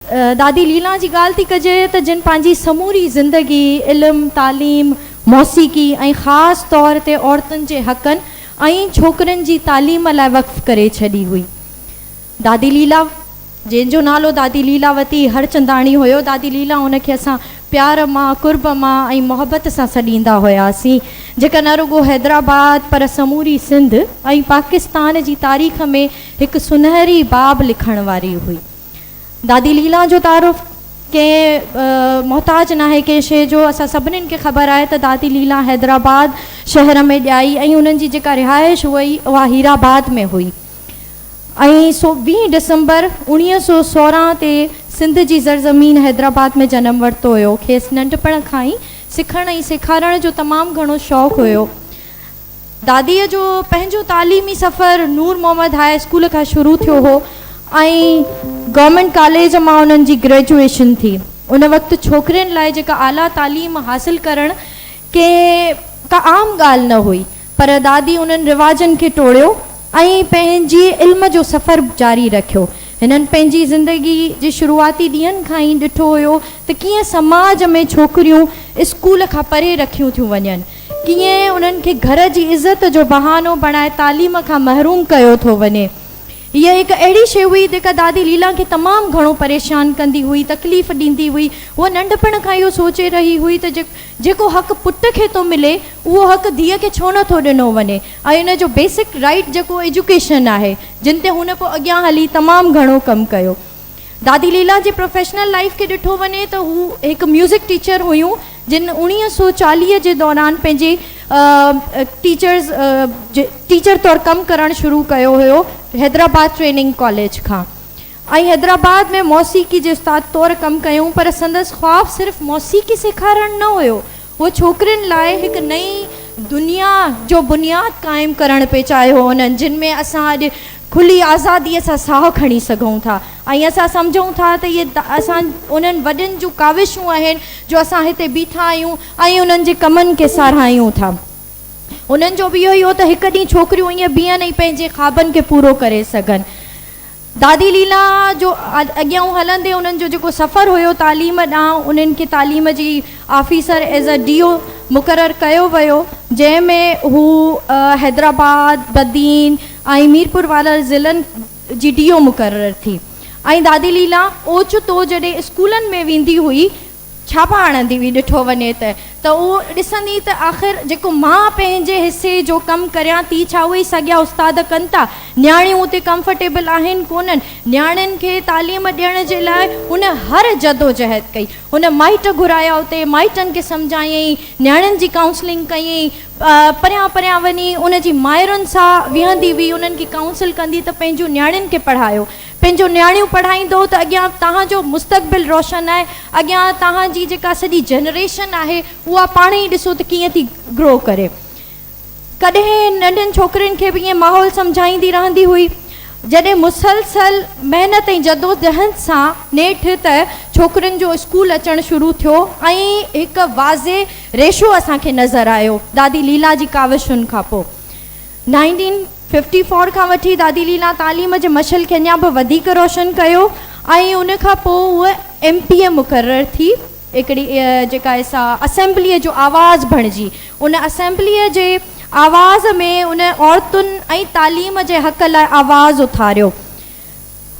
दादी लीला जी ॻाल्हि थी कजे त जिन पंहिंजी समूरी ज़िंदगी इल्मु तालीम मौसीक़ी ऐं ख़ासि तौर ते औरतुनि जे हक़नि ऐं छोकिरनि जी तालीम लाइ वक़्फ़ करे छॾी हुई। दादी लीला जंहिंजो नालो दादी लीलावती हरचंदाणी हुयो, दादी लीला उनखे असां प्यार मां कुर्ब मां ऐं मोहबत सां सॾींदा हुआसीं, जेका न रुगो हैदराबाद पर समूरी सिंध ऐं पाकिस्तान जी तारीख़ में हिकु सुनहरी बाब लिखण वारी हुई। दादी लीला जो तारुफ़ कंहिं मोहताज न आहे कंहिं शइ जो। असां सभिनीनि खे ख़बर आहे त दादी लीला हैदराबाद शहर में ॼाई ऐं उन्हनि जी जेका रिहाइश हुई उहा हीराबाद में हुई ऐं 20 डिसंबर 1916 ते सिंध जी ज़रज़मीन हैदराबाद में जनमु वरितो हुयो। खेसि नंढपण खां ई सिखण ऐं सेखारण जो तमामु घणो शौक़ु हुयो। दादीअ जो पंहिंजो तालीमी सफ़र नूर मोहम्मद हाई स्कूल खां शुरू थियो हो ऐं गवर्नमेंट कॉलेज मां उन्हनि जी ग्रेजुएशन थी। उन वक़्तु छोकिरियुनि लाइ जेका आला तालीम हासिल करणु का आम ॻाल्हि न हुई, पर दादी उन्हनि रिवाजनि खे टोड़ियो ऐं पंहिंजी इल्म जो सफ़र जारी रखियो। हिननि पंहिंजी ज़िंदगी जे शुरूआती ॾींहंनि खां ई ॾिठो हुयो त कीअं समाज में छोकिरियूं स्कूल खां परे रखियूं थियूं वञनि, कीअं उन्हनि खे घर जी इज़त जो बहानो बणाए तालीम खां महरूम कयो थो वञे। हीअ हिकु अहिड़ी शइ हुई जेका दादी लीला खे तमामु घणो परेशान कंदी हुई, तकलीफ़ ॾींदी हुई। उहा नंढपण खां इहो सोचे रही हुई त जेको हक़ु पुट खे थो मिले उहो हक़ु धीअ खे छो नथो ॾिनो वञे ऐं इन जो बेसिक राइट जेको एजुकेशन आहे जिन ते हुन पोइ अॻियां हली तमामु घणो कमु कयो। दादी लीला जी प्रोफेशनल लाइफ खे ॾिठो वञे त हू हिकु म्यूज़िक टीचर हुयूं जिन 1940 जे दौरान पंहिंजे टीचर तौरु कमु करणु शुरू कयो हुयो हैदराबाद ट्रेनिंग कॉलेज खां ऐं हैदराबाद में मौसीक़ी जे उस्ताद तौरु कमु कयूं। पर संदसि ख़्वाबु सिर्फ़ु मौसीक़ी सेखारणु न हुयो, उहो छोकिरियुनि लाइ हिकु नई दुनिया जो बुनियादु क़ाइमु करणु पिए चाहियो उन्हनि, जिन में असां अॼु खुली आज़ादीअ सां साहु खणी सघूं था ऐं असां सम्झूं था त इहे असां उन्हनि वॾनि जूं काविशूं आहिनि जो असां हिते बीठा आहियूं ऐं उन्हनि जे कमनि खे साराहियूं था। उन्हनि जो बि इहो ई हो त हिकु ॾींहुं छोकिरियूं ईअं बीहनि ऐं पंहिंजे ख़्वाबनि खे पूरो करे सघनि। दादी लीला जो अॻियां हलंदे उन्हनि जो जेको सफ़र हुयो तालीम ॾांहुं, उन्हनि खे तालीम जी ऑफिसर एज़ अ DO मुक़ररु कयो वियो, जंहिंमें हू हैदराबाद बदीन ऐं मीरपुर वारा ज़िलनि जी DO मुक़ररु थी। ऐं दादी लीला ओचितो जॾहिं स्कूलनि में वेंदी हुई छापा हणंदी हुई, ॾिठो वञे त उहो ॾिसंदी त आख़िर जेको मां पंहिंजे हिसे जो कमु करियां थी छा उहे साॻिया उस्ताद कनि था, न्याणियूं उते कंफर्टेबल आहिनि कोन्हनि। न्याणियुनि खे तालीम ॾियण जे लाइ हुन हर जदोजहद कई, हुन माइट घुराया उते, माइटनि खे सम्झायईं, न्याणियुनि जी काउंसलिंग कयईं, परियां परियां वञी उन जी माइरुनि सां विहंदी हुई, उन्हनि खे काउंसिल कंदी त पंहिंजूं न्याणियुनि खे पढ़ायो, पंहिंजो न्याणियूं पढ़ाईंदो त अॻियां तव्हांजो मुस्तक़बिल रोशन आहे, अॻियां तव्हांजी जेका सॼी जनरेशन आहे उहा पाण ई ॾिसो त कीअं थी ग्रो करे। कॾहिं नंढनि छोकिरियुनि खे बि ईअं माहौल सम्झाईंदी रहंदी हुई। जॾहिं मुसलसल महिनत ऐं जदोजहद सां नेठि त छोकिरियुनि जो स्कूल अचणु शुरू थियो ऐं हिकु वाज़े रेशो असांखे नज़र आयो दादी लीला जी काविशुनि खां पोइ। 1954 खां वठी दादी लीला तालीम जे मशल खे अञा बि वधीक रोशन कयो ऐं उन खां पोइ उहा MPA मुक़ररु थी, हिकिड़ी जेका असेंबलीअ जो आवाज़ बणिजी। उन असेंबलीअ जे आवाज़ में उन औरतुनि ऐं तालीम जे हक़ लाइ आवाज़ उथारियो।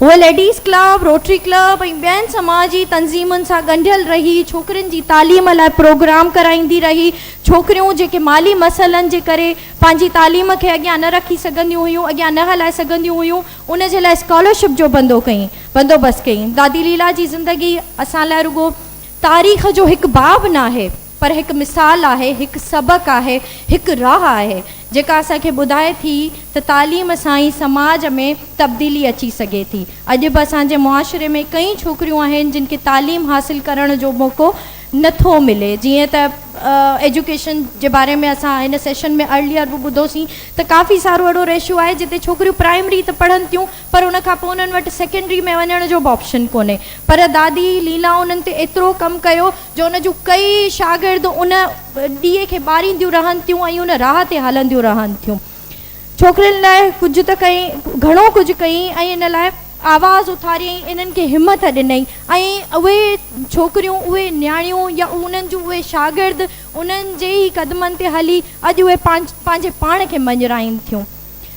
उहा लेडीज़ क्लब, रोटरी क्लब ऐं ॿियनि समाजी तंज़ीमुनि सां ॻंढियल रही, छोकिरियुनि जी तालीम लाइ प्रोग्राम कराईंदी रही। छोकिरियूं जेके माली मसइलनि जे करे पंहिंजी तालीम खे अॻियां न रखी सघंदियूं हुयूं, अॻियां न हलाए सघंदियूं हुयूं, उन जे लाइ स्कॉलरशिप जो बंदोबस्तु कयईं। दादी लीला जी ज़िंदगी असां लाइ रुगो तारीख़ जो हिकु बाब न आहे, पर हिकु मिसाल आहे, हिकु सबक़ु आहे, हिकु राह आहे जेका असांखे ॿुधाए थी त तालीम सां ई समाज में तब्दीली अची सघे थी। अॼु बि असांजे मुआशिरे में कई छोकिरियूं आहिनि जिन खे तालीम हासिल करण जो मौक़ो नथो मिले। जीअं त एजुकेशन जे बारे में असां हिन सेशन में अर्लियर बि ॿुधोसीं त काफ़ी सारो अहिड़ो रेशियो आहे जिते छोकिरियूं प्राइमरी त पढ़नि थियूं पर उन खां पोइ उन्हनि वटि सेकेंडरी में वञण जो बि ऑप्शन कोन्हे। पर दादी लीला उन्हनि ते एतिरो कमु कयो जो उन जूं कई शागिर्द उन ॾींहं खे ॿारींदियूं रहनि थियूं ऐं उन राह ते हलंदियूं रहनि थियूं। छोकिरियुनि लाइ कुझु त कई, घणो कुझु कई ऐं इन लाइ आवाज़ उथारियईं, इन्हनि खे हिमत ॾिनई ऐं उहे छोकिरियूं, उहे न्याणियूं या उन्हनि जूं उहे शागिर्द उन्हनि जे ई क़दमनि ते हली अॼु उहे पंहिंजे पाण खे मञराइनि थियूं।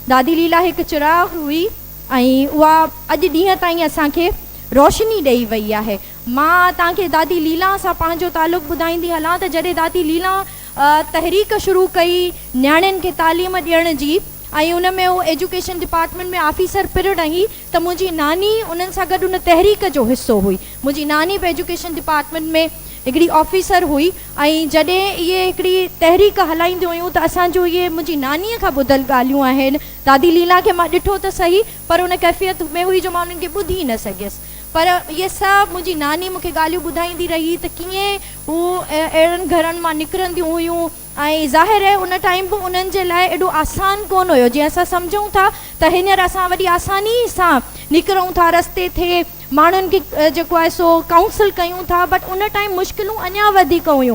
दादी लीला हिकु चिराग हुई ऐं उहा अॼु ॾींहं ताईं असांखे रोशनी ॾेई वई आहे। मां तव्हांखे दादी लीला सां पंहिंजो तालुक़ु ॿुधाईंदी हलां त जॾहिं दादी लीला तहरीक शुरू कई न्याणियुनि खे तालीम ॾियण जी ऐं उन में उहो एजुकेशन डिपार्टमेंट में ऑफिसर पिण रही त मुंहिंजी नानी उन्हनि सां गॾु उन तहरीक जो हिसो हुई। मुंहिंजी नानी बि एजुकेशन डिपार्टमेंट में हिकिड़ी ऑफिसर हुई ऐं जॾहिं इहे हिकिड़ी तहरीक हलाईंदियूं हुयूं त असांजो इहे मुंहिंजी नानीअ खां ॿुधल ॻाल्हियूं आहिनि। दादी लीला खे मां ॾिठो त सही पर उन कैफ़ियत में हुई जो मां उन्हनि खे ॿुधी न सघियसि, पर इहे सभु मुंहिंजी नानी मूंखे ॻाल्हियूं ॿुधाईंदी रही त कीअं हू अहिड़नि घरनि मां निकिरंदियूं हुयूं ऐं ज़ाहिर आहे उन टाइम बि उन्हनि जे लाइ एॾो आसान कोन हुयो। जीअं असां सम्झूं था त हींअर असां वॾी आसानी सां निकिरूं था रस्ते ते, माण्हुनि खे जेको आहे सो काउंसिल कयूं था, बट उन टाइम मुश्किलूं अञा वधीक हुयूं।